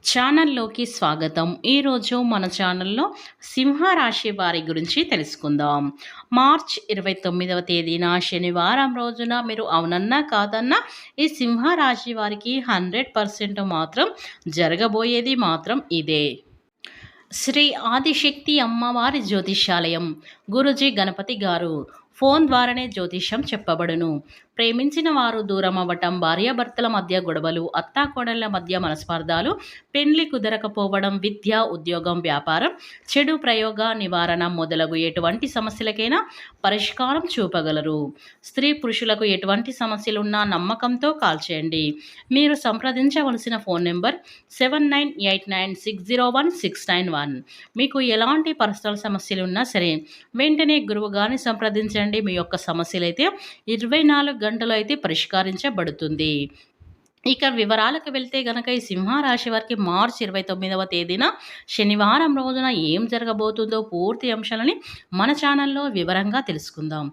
ఛానల్లోకి స్వాగతం. ఈరోజు మన ఛానల్లో సింహరాశి వారి గురించి తెలుసుకుందాం. మార్చ్ 29వ తేదీన శనివారం రోజున మీరు అవునన్నా కాదన్నా ఈ సింహరాశి వారికి 100% మాత్రం జరగబోయేది మాత్రం ఇదే. శ్రీ ఆదిశక్తి అమ్మవారి జ్యోతిష్యాలయం గురూజీ గణపతి గారు ఫోన్ ద్వారానే జ్యోతిష్యం చెప్పబడును. ప్రేమించిన వారు దూరం అవ్వటం, భార్యాభర్తల మధ్య గొడవలు, అత్తాకోడళ్ల మధ్య మనస్పర్ధాలు, పెండ్లి కుదరకపోవడం, విద్య, ఉద్యోగం, వ్యాపారం, చెడు ప్రయోగ నివారణ మొదలగు ఎటువంటి సమస్యలకైనా పరిష్కారం చూపగలరు. స్త్రీ పురుషులకు ఎటువంటి సమస్యలున్నా నమ్మకంతో కాల్ చేయండి. మీరు సంప్రదించవలసిన ఫోన్ నెంబర్ 7989601691. మీకు ఎలాంటి పర్సనల్ సమస్యలున్నా సరే వెంటనే గురువు గారిని సంప్రదించండి. మీ యొక్క సమస్యలైతే 24 గంటలు అయితే పరిష్కరించబడుతుంది. ఇక వివరాలకు వెళ్తే గనక ఈ సింహరాశి వారికి మార్చ్ 29వ తేదీన శనివారం రోజున ఏం జరగబోతుందో పూర్తి అంశాలని మన ఛానల్లో వివరంగా తెలుసుకుందాం.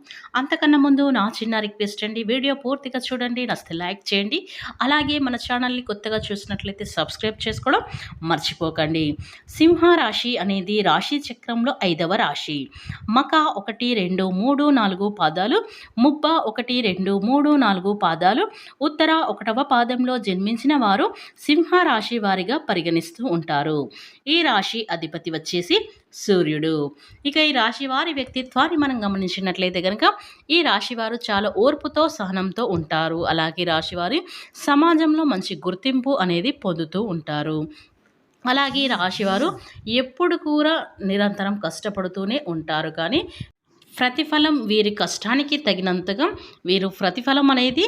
అంతకన్నా ముందు నా చిన్న రిక్వెస్ట్ అండి, వీడియో పూర్తిగా చూడండి, నచ్చితే లైక్ చేయండి. అలాగే మన ఛానల్ని కొత్తగా చూసినట్లయితే సబ్స్క్రైబ్ చేసుకోవడం మర్చిపోకండి. సింహరాశి అనేది రాశి చక్రంలో 5వ రాశి. మక 1, 2, 3, 4 పాదాలు, ముబ్బ 1, 2, 3, 4 పాదాలు, ఉత్తర 1వ పాదం లో జన్మించిన వారు సింహరాశి వారిగా పరిగణిస్తూ ఉంటారు. ఈ రాశి అధిపతి వచ్చేసి సూర్యుడు. ఇక ఈ రాశి వారి వ్యక్తిత్వాన్ని మనం గమనించినట్లయితే కనుక ఈ రాశి వారు చాలా ఓర్పుతో సహనంతో ఉంటారు. అలాగే రాశి వారి సమాజంలో మంచి గుర్తింపు అనేది పొందుతూ ఉంటారు. అలాగే ఈ రాశివారు ఎప్పుడు కూడా నిరంతరం కష్టపడుతూనే ఉంటారు. కానీ ప్రతిఫలం వీరి కష్టానికి తగినంతగా వీరు ప్రతిఫలం అనేది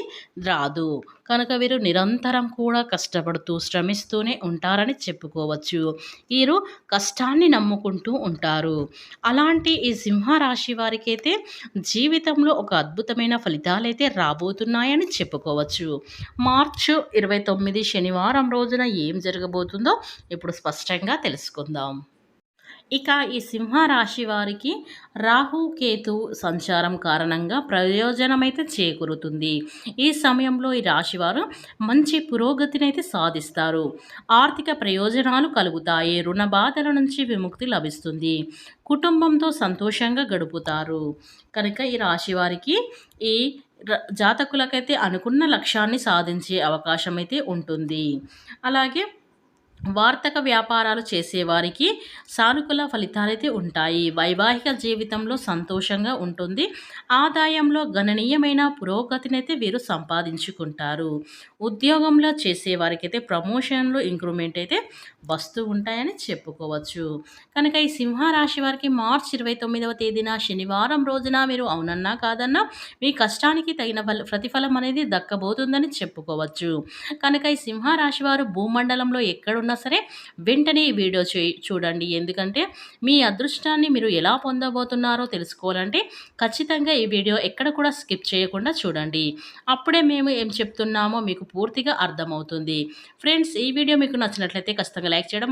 రాదు. కనుక వీరు నిరంతరం కూడా కష్టపడుతూ శ్రమిస్తూనే ఉంటారని చెప్పుకోవచ్చు. వీరు కష్టాన్ని నమ్ముకుంటూ ఉంటారు. అలాంటి ఈ సింహరాశి వారికి అయితే జీవితంలో ఒక అద్భుతమైన ఫలితాలైతే రాబోతున్నాయని చెప్పుకోవచ్చు. మార్చి 29 శనివారం రోజున ఏం జరగబోతుందో ఇప్పుడు స్పష్టంగా తెలుసుకుందాం. ఇక ఈ సింహరాశి వారికి రాహు కేతు సంచారం కారణంగా ప్రయోజనమైతే చేకూరుతుంది. ఈ సమయంలో ఈ రాశివారు మంచి పురోగతినైతే సాధిస్తారు. ఆర్థిక ప్రయోజనాలు కలుగుతాయి. రుణ బాధల నుంచి విముక్తి లభిస్తుంది. కుటుంబంతో సంతోషంగా గడుపుతారు. కనుక ఈ రాశి వారికి ఈ జాతకులకైతే అనుకున్న లక్ష్యాన్ని సాధించే అవకాశం అయితే ఉంటుంది. అలాగే వార్తక వ్యాపారాలు చేసేవారికి సానుకూల ఫలితాలైతే ఉంటాయి. వైవాహిక జీవితంలో సంతోషంగా ఉంటుంది. ఆదాయంలో గణనీయమైన పురోగతినైతే వీరు సంపాదించుకుంటారు. ఉద్యోగంలో చేసేవారికి అయితే ప్రమోషన్లు ఇంక్రిమెంట్ అయితే వస్తూ ఉంటాయని చెప్పుకోవచ్చు. కనుక ఈ సింహరాశి వారికి మార్చి 29వ తేదీన శనివారం రోజున మీరు అవునన్నా కాదన్నా మీ కష్టానికి తగిన ప్రతిఫలం అనేది దక్కబోతుందని చెప్పుకోవచ్చు. కనుక ఈ సింహరాశి వారు భూమండలంలో ఎక్కడున్నా సరే వెంటనే ఈ వీడియో చూడండి. ఎందుకంటే మీ అదృష్టాన్ని మీరు ఎలా పొందబోతున్నారో తెలుసుకోవాలంటే ఖచ్చితంగా ఈ వీడియో ఎక్కడ కూడా స్కిప్ చేయకుండా చూడండి. అప్పుడే మేము ఏం చెప్తున్నామో మీకు పూర్తిగా అర్థమవుతుంది. ఫ్రెండ్స్, ఈ వీడియో మీకు నచ్చినట్లయితే ఖచ్చితంగా లైక్ చేయడం